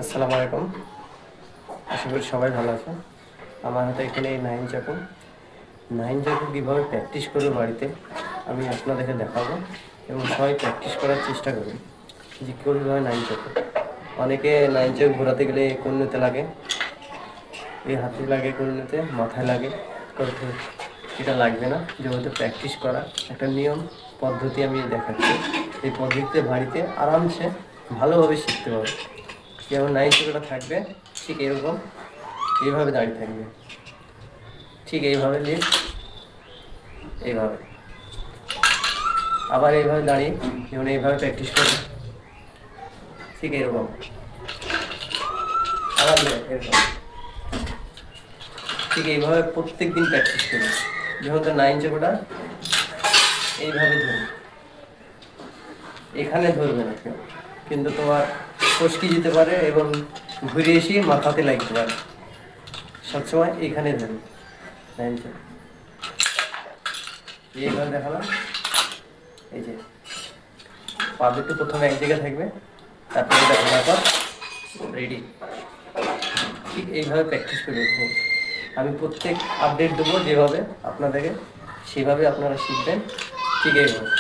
আসসালামু আলাইকুম। আশা করি সবাই ভালো আছেন। আমার হাতে এখানে এই নাইন চাকু কীভাবে প্র্যাকটিস করবে বাড়িতে আমি আপনাদেরকে দেখাবো এবং সবাই প্র্যাকটিস করার চেষ্টা করুন যে কীভাবে নাইন চাকু। অনেকে নাইন চাকু ঘোরাতে গেলে কনুইতে লাগে, এই হাতে লাগে, কনুইতে মাথায় লাগে, কিন্তু এটা লাগবে না। যেহেতু প্র্যাকটিস করা একটা নিয়ম পদ্ধতি আমি দেখাচ্ছি, এই পদ্ধতিতে বাড়িতে আরামসে ভালোভাবে শিখতে পারবে। যেমন নাইন চাকুটা থাকবে ঠিক এরকম, এইভাবে দাঁড়িয়ে থাকবে, ঠিক এইভাবে লিফট, এইভাবে আবার এইভাবে দাঁড়িয়ে, যেমন এইভাবে প্র্যাকটিস করবে ঠিক এরকম, আবার এরকম, ঠিক এইভাবে প্রত্যেক দিন প্র্যাকটিস করবে। যেমন তো নাইন চাকুটা এইভাবে ধরবে, এখানে ধরবে না কেউ, কিন্তু তোমার ফসকে যেতে পারে এবং ঘুরে এসে মাথাতে লাগতে পারে। সবসময় এইখানে ধরবে নাইন চাকু। এইভাবে দেখালাম, এই যে পা দুটো প্রথমে এক জায়গায় থাকবে, তারপরে এটা খোলার পর রেডি। ঠিক এইভাবে প্র্যাকটিস করে দেবো। আমি প্রত্যেক আপডেট দেবো যেভাবে আপনাদেরকে, সেভাবে আপনারা শিখবেন ঠিক এইভাবে।